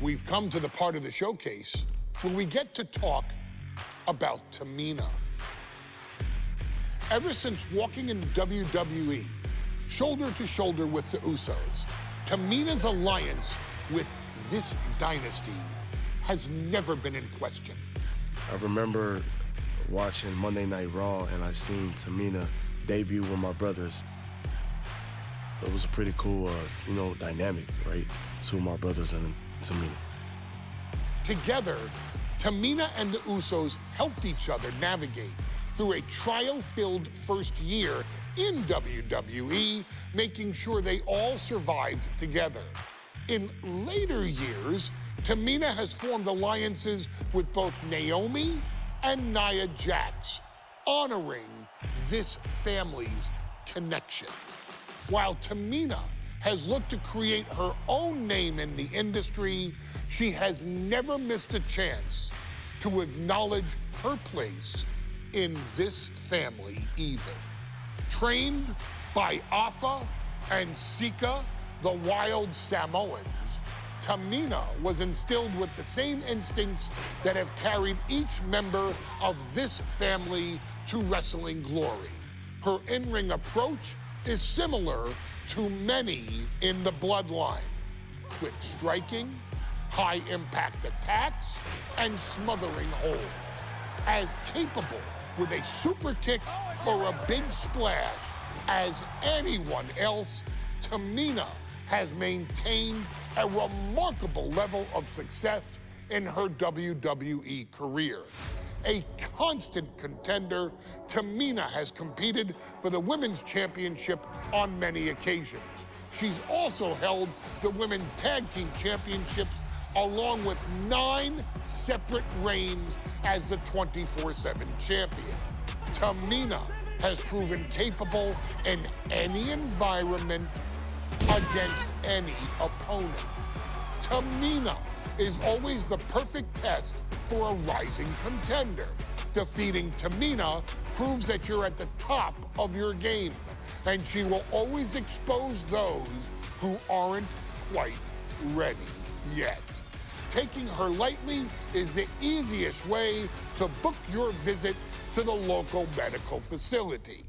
We've come to the part of the showcase where we get to talk about Tamina. Ever since walking in WWE, shoulder to shoulder with the Usos, Tamina's alliance with this dynasty has never been in question. I remember watching Monday Night Raw and I seen Tamina debut with my brothers. It was a pretty cool, dynamic, right? Two of my brothers and Tamina. Together, Tamina and the Usos helped each other navigate through a trial-filled first year in WWE, making sure they all survived together. In later years, Tamina has formed alliances with both Naomi and Nia Jax, honoring this family's connection. While Tamina has looked to create her own name in the industry, she has never missed a chance to acknowledge her place in this family either. Trained by Afa and Sika, the wild Samoans, Tamina was instilled with the same instincts that have carried each member of this family to wrestling glory. Her in-ring approach is similar to many in the Bloodline. Quick striking, high-impact attacks, and smothering holds. As capable with a super kick or a big splash as anyone else, Tamina has maintained a remarkable level of success in her WWE career. A constant contender, Tamina has competed for the Women's Championship on many occasions. She's also held the Women's Tag Team Championships along with 9 separate reigns as the 24/7 champion. Tamina has proven capable in any environment against any opponent. Tamina is always the perfect test for a rising contender. Defeating Tamina proves that you're at the top of your game, and she will always expose those who aren't quite ready yet. Taking her lightly is the easiest way to book your visit to the local medical facility.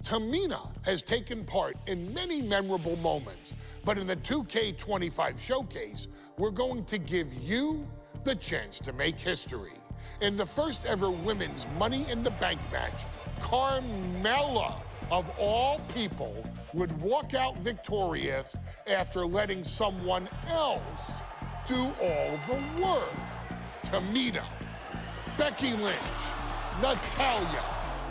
Tamina has taken part in many memorable moments, but in the 2K25 Showcase, we're going to give you the chance to make history. In the first ever women's Money in the Bank match, Carmella, of all people, would walk out victorious after letting someone else do all the work. Tamina, Becky Lynch, Natalya,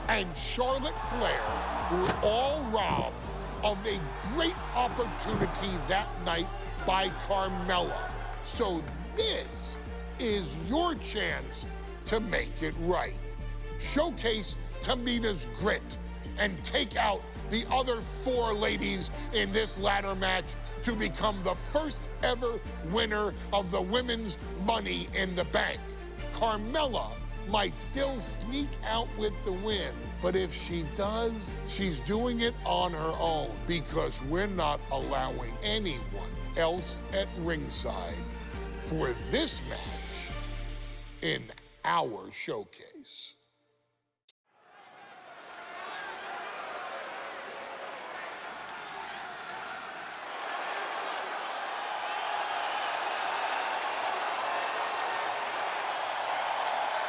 and Charlotte Flair were all robbed of a great opportunity that night by Carmella. So this is your chance to make it right. Showcase Tamina's grit and take out the other 4 ladies in this ladder match to become the first ever winner of the Women's Money in the Bank. Carmella might still sneak out with the win, but if she does, she's doing it on her own because we're not allowing anyone else at ringside for this match in our showcase.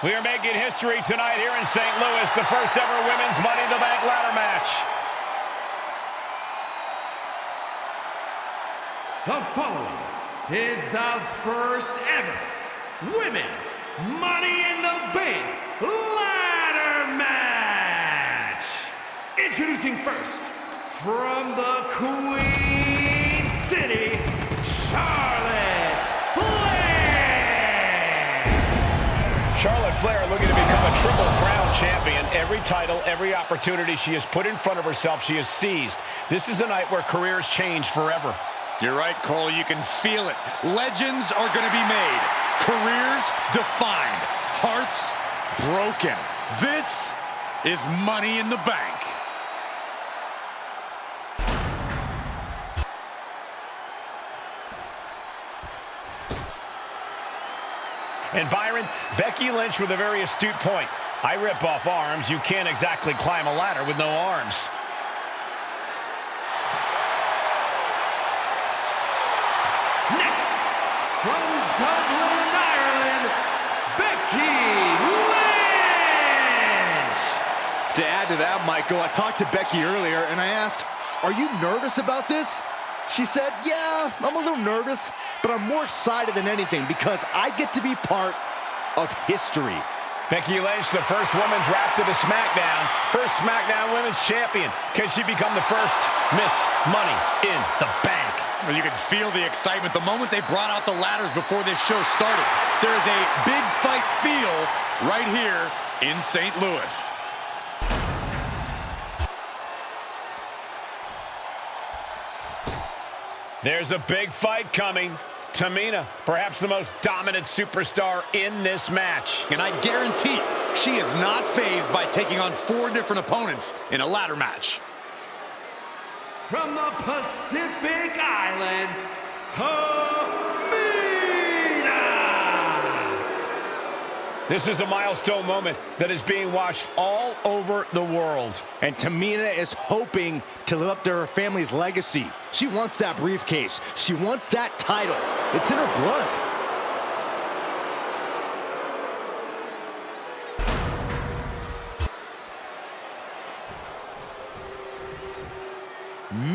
We are making history tonight here in St. Louis, the first ever Women's Money in the Bank ladder match. The following is the first ever Women's Money in the Bank ladder match. Introducing first, from the Queen City, Charlotte Flair. Charlotte Flair looking to become a Triple Crown champion. Every title, every opportunity she has put in front of herself, she has seized. This is a night where careers change forever. You're right, Cole. You can feel it. Legends are going to be made. Careers defined. Hearts broken. This is Money in the Bank. And Byron, Becky Lynch with a very astute point. I rip off arms. You can't exactly climb a ladder with no arms. Next, from Dublin, Ireland, Becky Lynch! To add to that, Michael, I talked to Becky earlier and I asked, are you nervous about this? She said, yeah, I'm a little nervous, but I'm more excited than anything because I get to be part of history. Becky Lynch, the first woman drafted to SmackDown. First SmackDown Women's Champion. Can she become the first Miss Money in the Bank? Well, you could feel the excitement the moment they brought out the ladders before this show started. There is a big fight feel right here in St. Louis. There's a big fight coming. Tamina, perhaps the most dominant superstar in this match. And I guarantee she is not fazed by taking on 4 different opponents in a ladder match. From the Pacific Islands, Tamina! This is a milestone moment that is being watched all over the world. And Tamina is hoping to live up to her family's legacy. She wants that briefcase. She wants that title. It's in her blood.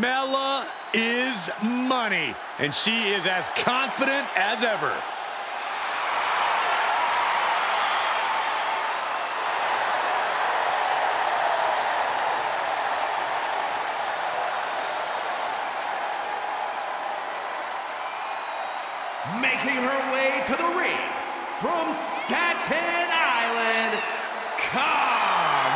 Mela is money, and she is as confident as ever. Making her way to the ring from Staten Island, Carmella!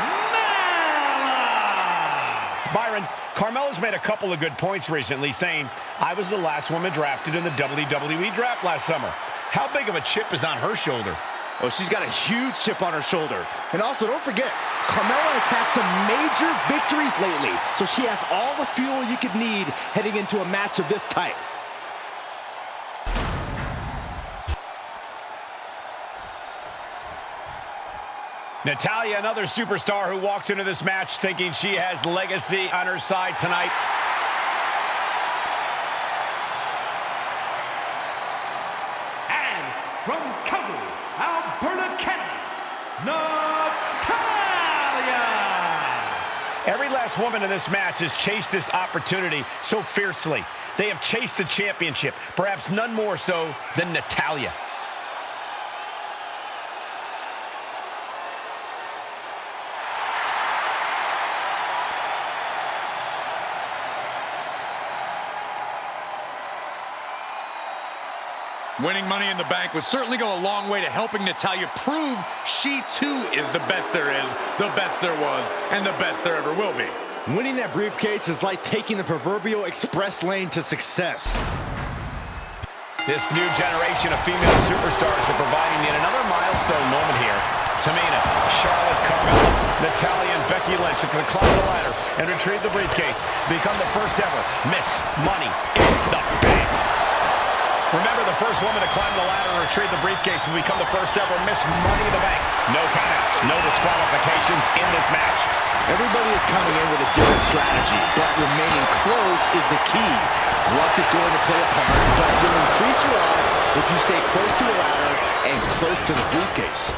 Byron, Carmella's made a couple of good points recently, saying, I was the last woman drafted in the WWE draft last summer. How big of a chip is on her shoulder? Oh, she's got a huge chip on her shoulder. And also, don't forget, Carmella has had some major victories lately, so she has all the fuel you could need heading into a match of this type. Natalya, another superstar who walks into this match thinking she has legacy on her side tonight. And from Calgary, Alberta, Canada, Natalya! Every last woman in this match has chased this opportunity so fiercely. They have chased the championship, perhaps none more so than Natalya. Winning Money in the Bank would certainly go a long way to helping Natalya prove she too is the best there is, the best there was, and the best there ever will be. Winning that briefcase is like taking the proverbial express lane to success. This new generation of female superstars are providing yet another milestone moment here. Tamina, Charlotte, Carmella, Natalya, and Becky Lynch to climb the ladder and retrieve the briefcase. Become the first ever Miss Money in the Bank. Remember, the first woman to climb the ladder and retrieve the briefcase will become the first ever Miss Money in the Bank. No countouts, no disqualifications in this match. Everybody is coming in with a different strategy, but remaining close is the key. Luck is going to play a part, but you'll increase your odds if you stay close to a ladder and close to the briefcase.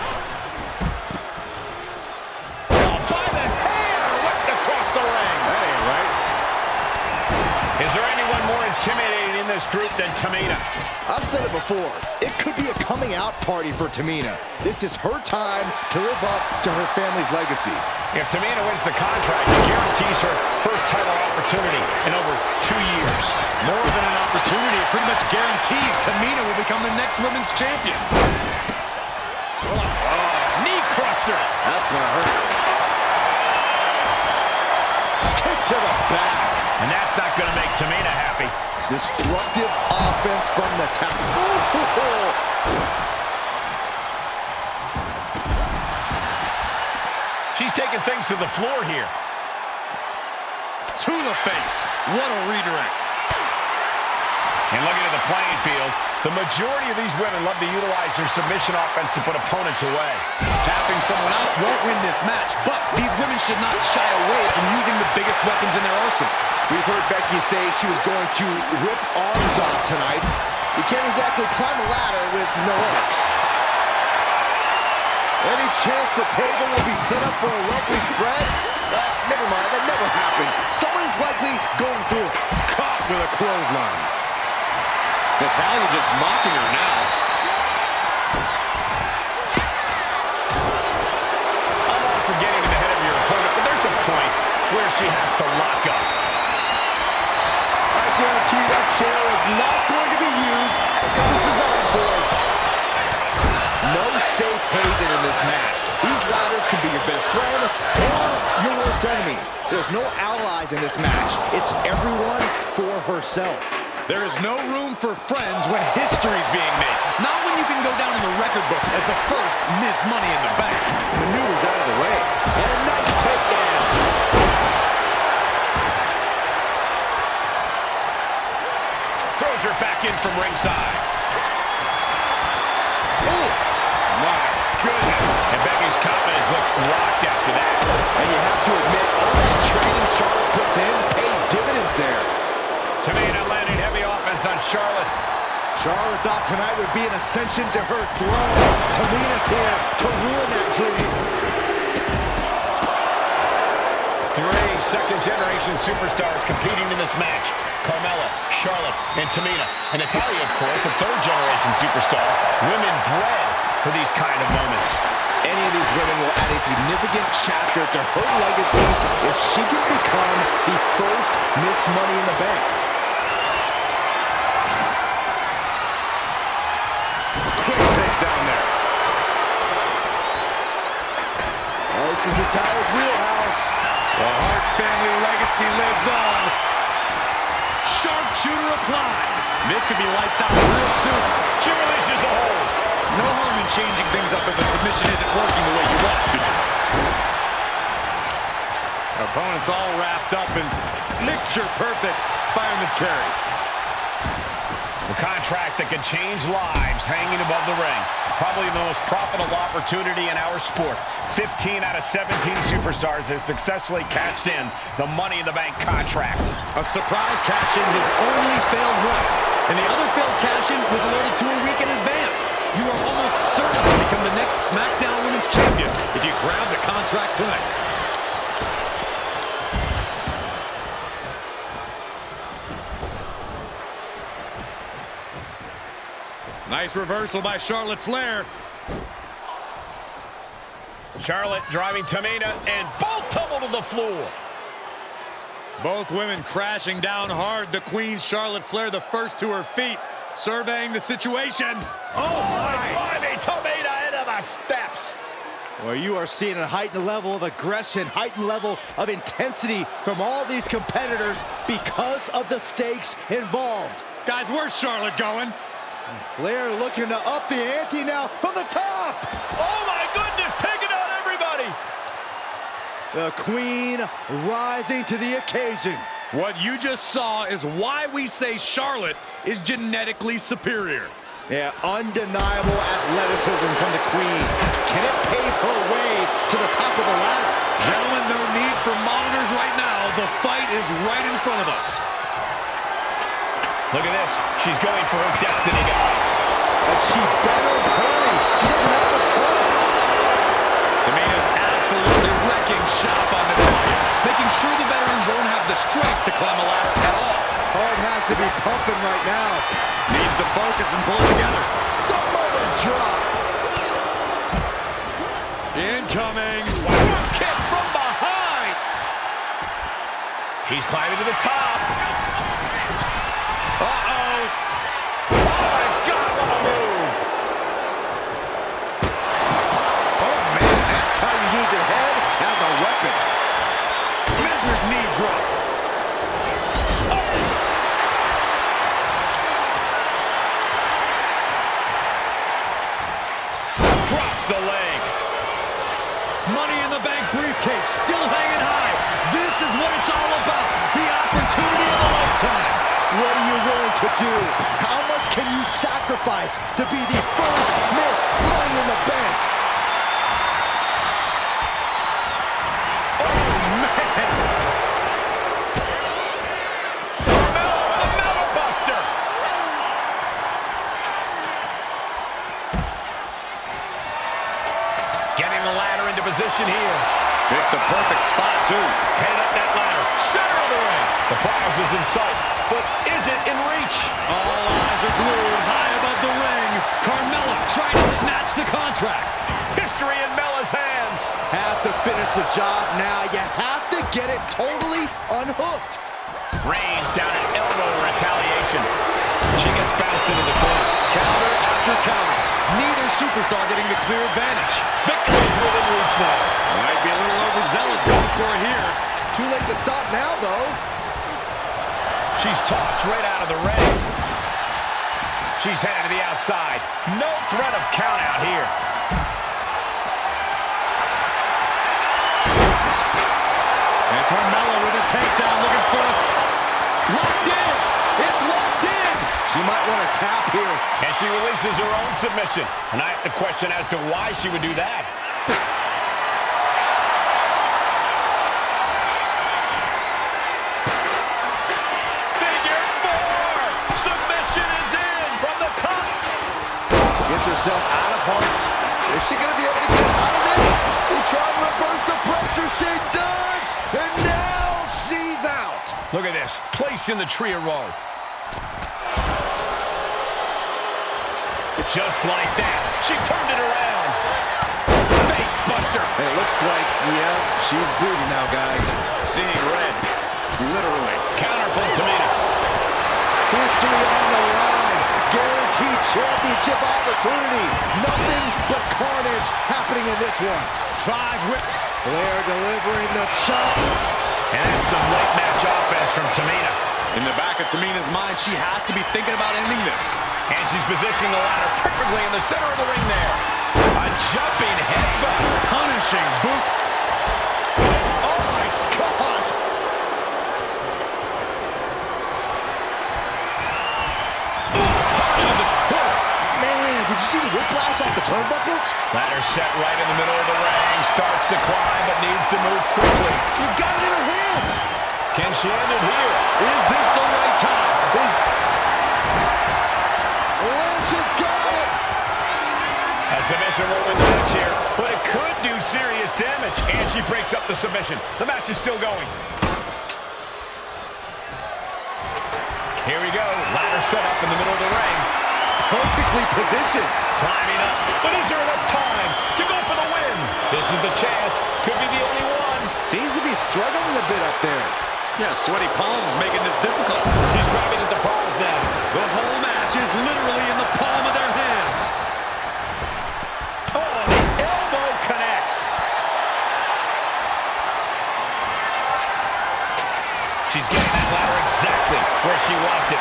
Oh, by the hair, whipped across the ring. That ain't right. Is there anyone more intimidating in this group than Tamina? I've said it before, it could be a coming out party for Tamina. This is her time to live up to her family's legacy. If Tamina wins the contract, it guarantees her first title opportunity in over 2 years. More than an opportunity, it pretty much guarantees Tamina will become the next women's champion. Knee crusher. That's gonna hurt. Kick to the back. And that's not going to make Tamina happy. Destructive offense from the top. Ooh. She's taking things to the floor here. To the face. What a redirect. And looking at the playing field, The majority of these women love to utilize their submission offense to put opponents away. Tapping someone out won't win this match, but these women should not shy away from using the biggest weapons in their arsenal. We've heard Becky say she was going to rip arms off tonight. You can't exactly climb a ladder with no arms. Any chance the table will be set up for a lovely spread? Never mind, that never happens. Someone is likely going through it. Caught with a clothesline. Natalya just mocking her now. I'm all for getting in the head of your opponent, but there's a point where she has to lock up. I guarantee that chair is not going to be used as it was designed for. No safe haven in this match. These ladders can be your best friend or your worst enemy. There's no allies in this match. It's everyone for herself. There is no room for friends when history's being made. Not when you can go down in the record books as the first Miss Money in the Bank. Maneuvers out of the way. And a nice takedown. Throws her back in from ringside. Oh, my goodness. And Becky's confidence looked rocked after that. And you have to admit, all that training Charlotte puts in paid dividends there. Tamina landing heavy offense on Charlotte. Charlotte thought tonight would be an ascension to her throne. Tamina's here to ruin that dream. 3 second-generation superstars competing in this match. Carmella, Charlotte, and Tamina. And Natalya, of course, a third-generation superstar. Women bred for these kind of moments. Any of these women will add a significant chapter to her legacy if she can become the first Miss Money in the Bank. Quick takedown there. Oh, this is Natalya's wheelhouse. The Hart family legacy lives on. Sharpshooter applied. This could be lights out real soon. She releases the hold. No harm in changing things up if the submission isn't working the way you want it to. Opponent's all wrapped up in picture-perfect fireman's carry. A contract that can change lives hanging above the ring. Probably the most profitable opportunity in our sport. 15 out of 17 superstars have successfully cashed in the Money in the Bank contract. A surprise cash-in has only failed once, and the other failed cash-in was alerted to a week in advance. You are almost certain to become the next SmackDown Women's Champion if you grab the contract tonight. Nice reversal by Charlotte Flair. Charlotte driving Tamina, and both tumble to the floor. Both women crashing down hard. The Queen, Charlotte Flair, the first to her feet, surveying the situation. Oh, my. Tamina into the steps. Well, you are seeing a heightened level of aggression, heightened level of intensity from all these competitors because of the stakes involved. Guys, where's Charlotte going? Flair looking to up the ante now from the top. Oh, my goodness, taking out everybody. The Queen rising to the occasion. What you just saw is why we say Charlotte is genetically superior. Yeah, undeniable athleticism from the Queen. Can it pave her way to the top of the ladder? Gentlemen, no need for monitors right now. The fight is right in front of us. Look at this. She's going for her destiny, guys. And she better hurry. She doesn't have much time. Tamina's absolutely wrecking shop on Natalya, making sure the veteran won't have the strength to climb a ladder at all. Heart has to be pumping right now. Needs to focus and pull it together. Samoan drop. Incoming. Kick from behind. She's climbing to the top. Uh-oh. Oh, my God, what a move. Oh, man, that's how you use your head as a weapon. Measured knee drop. Drops the leg. Money in the Bank briefcase still hanging high. This is what it's all about. The opportunity of a lifetime. What are you willing to do? How much can you sacrifice sacrifice to be the first Miss Money in the Bank. Oh, man! Carmella, a Mellow Buster! Getting the ladder into position here. Picked the perfect spot, too. Headed up that ladder. Center of the ring. The prize is in sight, but is it in reach? All eyes are glued high above the ring. Carmella trying to snatch the contract. History in Mella's hands. Have to finish the job now. You have to get it totally unhooked. Reigns down an elbow retaliation. She gets bounced into the corner. Counter after counter. Neither superstar getting the clear advantage. Victory's within reach now. Might be a little overzealous going for it here. Too late to stop now, though. She's tossed right out of the ring. She's headed to the outside. No threat of count out here. And Carmella with a takedown, looking for it. Locked in. It's locked in. She might want to tap here. And she releases her own submission. And I have to question as to why she would do that. Figure four. Submission is in from the top. Gets herself out of harm. Is she going to be able to get out of this? She tried to reverse the pressure. She does. And now she's out. Look at this. Placed in the trio roll. Just like that. She turned it around. Face buster. It looks like, yeah, she's bleeding now, guys. Seeing red. Literally. Counter from Tamina. History on the line. Guaranteed championship opportunity. Nothing but carnage happening in this one. 5 whip. Flair delivering the chop. And that's some late match offense from Tamina. In the back of Tamina's mind, she has to be thinking about ending this. And she's positioning the ladder perfectly in the center of the ring there. A jumping headbutt. Punishing boot. Oh my gosh. Man, did you see the whiplash off the turnbuckles? Ladder set right in the middle of the ring. Starts to climb, but needs to move quickly. He's got it in her hands. Can she end it here? Is this the right time? Lynch has got it. A submission won't win the match here, but it could do serious damage. And she breaks up the submission. The match is still going. Here we go. Ladder set up in the middle of the ring. Perfectly positioned. Climbing up. But is there enough time to go for the win? This is the chance. Could be the only one. Seems to be struggling a bit up there. Yeah, sweaty palms making this difficult. She's grabbing at the prize now. The whole match is literally in the palm of their hands. Oh, the elbow connects. She's getting that ladder exactly where she wants it.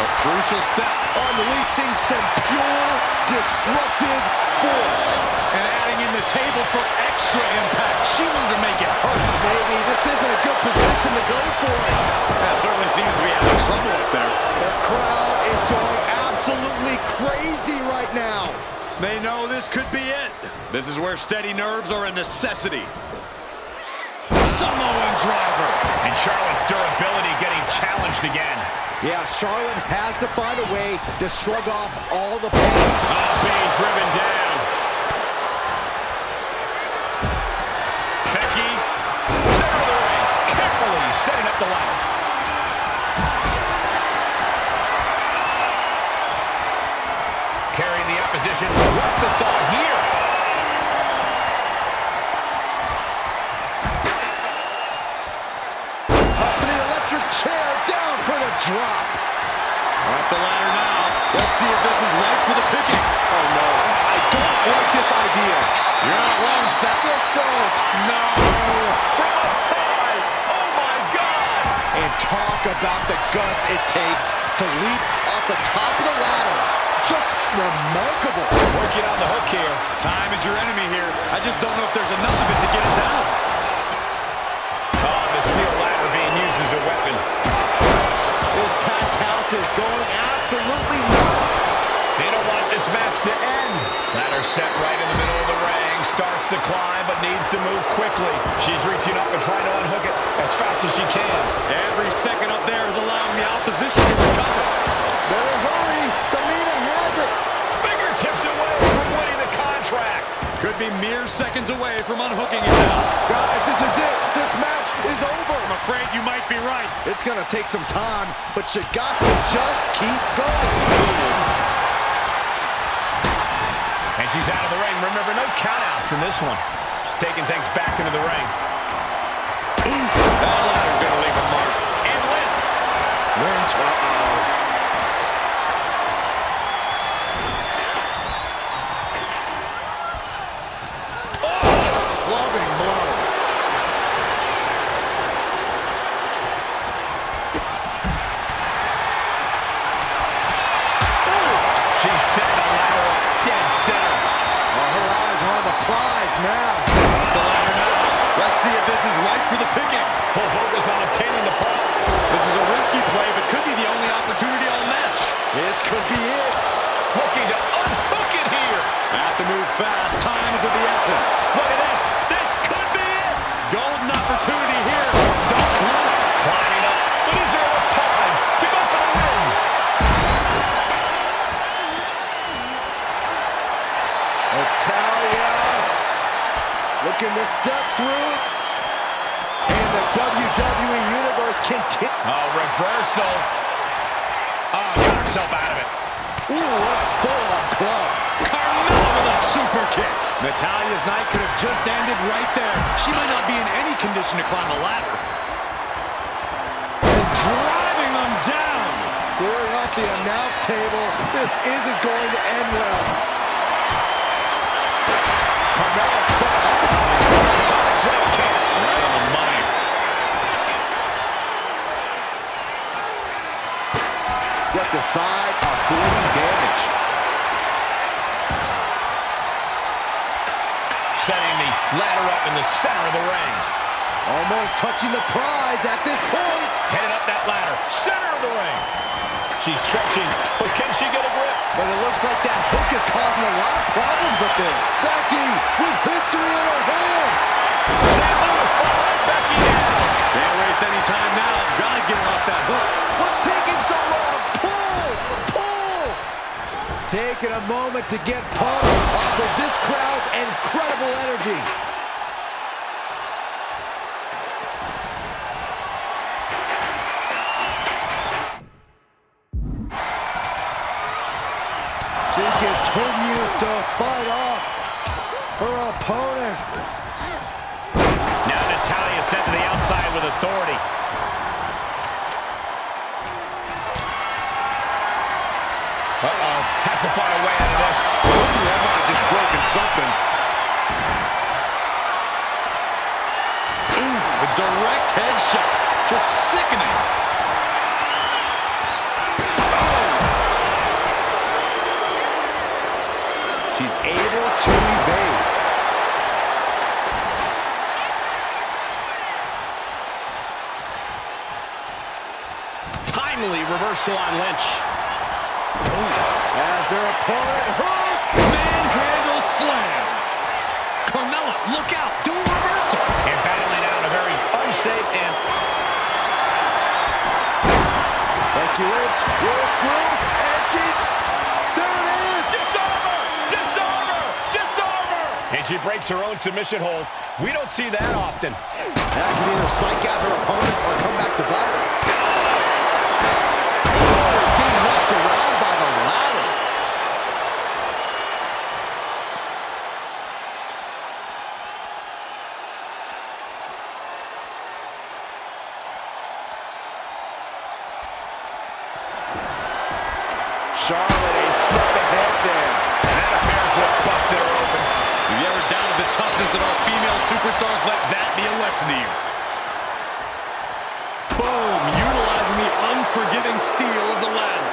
A crucial step. Unleashing some pure destructive force. And adding in the table for extra impact. She wanted to make it hurt. Maybe this isn't a good position to go for it. That certainly seems to be having trouble up there. The crowd is going absolutely crazy right now. They know this could be it. This is where steady nerves are a necessity. Samoan driver. And Charlotte's durability getting challenged again. Yeah, Charlotte has to find a way to shrug off all the pain. Being driven down. Becky, center of the ring, carefully setting up the ladder. Carrying the opposition. What's the thought here? Up in the electric chair, down for the drop. Up the ladder now. Let's see if this is right for the picking. Oh no, I don't like this idea. You're not wrong, Seth. Just don't. No. From up high. Oh my God. And talk about the guts it takes to leap off the top of the ladder. Just remarkable. Working on the hook here. Time is your enemy here. I just don't know if there's enough of it to get it down. Oh, the steel ladder being used as a weapon. This packed house is going absolutely nuts. The this match to end. Ladder set right in the middle of the ring. Starts to climb, but needs to move quickly. She's reaching up and trying to unhook it as fast as she can. Every second up there is allowing the opposition to recover. Better hurry. Tamina has it. Fingertips away from winning the contract. Could be mere seconds away from unhooking it now. Guys, this is it. This match is over. I'm afraid you might be right. It's going to take some time, but you got to just keep going. And she's out of the ring. Remember, no countouts in this one. She's taking things back into the ring. That ladder's going to leave a mark. And win. Lynch, Clubbing blow. She's setting the ladder up dead center. her eyes are on the prize now. Up the ladder now. Let's see if this is right for the picking. Full focus on obtaining the prize. This is a risky play, but could be the only opportunity all match. This could be it. Looking to unhook it here. Have to move fast. Time is of the essence. Look at this. This could be it. Golden opportunity here. Don't run it. Climbing up. But is there enough time to go for the win? Natalia looking to step through it. And the WWE Universe continues. Oh, reversal. Oh, got herself out of it. Ooh, what a full-on club. Carmella with a super kick. Natalia's night could have just ended right there. She might not be in any condition to climb a ladder. And driving them down. Clearing off the announce table. This isn't going to end well. Carmella set up. Drop kick. Right on the money. Stepped aside, avoiding damage. Setting the ladder up in the center of the ring. Almost touching the prize at this point. Headed up that ladder. Center of the ring. She's stretching, but can she get a grip? But it looks like that hook is causing a lot of problems up there. Becky with history in her hands. St. Louis behind Becky now. Can't waste any time now. Gotta get her off that hook. What's taking so long? Pull! Pull! Taking a moment to get pumped off of this crowd's incredible energy. She continues to fight off her opponent. Now Natalya sent to the outside with authority. Uh-oh. Has to find a way out of this. Ooh, that might have just broken something. Ooh, a direct headshot. Just sickening. She's able to evade. Timely reversal on Lynch. As their opponent hooks. Manhandle slam. Carmella, look out. Do a reversal. And battling out a very unsafe and... Becky Lynch rolls through, and she's... There it is! Disarmer! Disarmer! Disarmer! And she breaks her own submission hold. We don't see that often. That can either psych out her opponent or come back to bite her. Getting knocked around by the ladder. Charlotte a step ahead there. And that appears to have busted her open. If you ever doubted the toughness of our female superstars, let that be a lesson to you. Boom, utilizing the unforgiving steel of the ladder.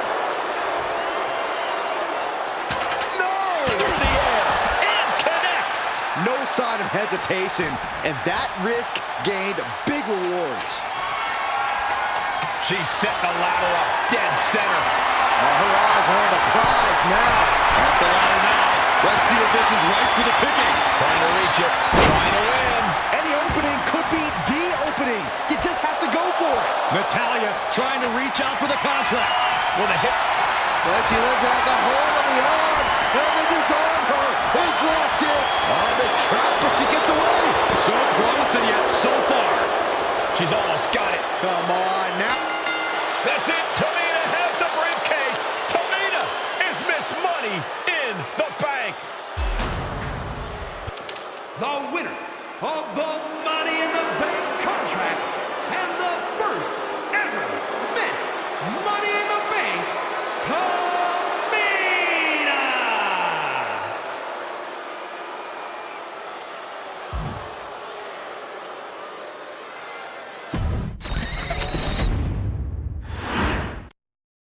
No! Through the air, and connects. No sign of hesitation, and that risk gained big rewards. She's setting the ladder up dead center. Her eyes are on the prize now. Off the ladder now. Let's see if this is right for the picking. Trying to reach it, trying to win. Any opening could be the opening. You just have to go for it. Natalya trying to reach out for the contract. With a hit. Becky Lynch has a hold of the arm, and the disarm her is locked in. On this trap, but she gets away. So close and yet so far. She's almost got it. Come on now. That's it. Tamina has the briefcase. Tamina is Miss Money in the Bank. The winner of the Money in the Bank contract and the first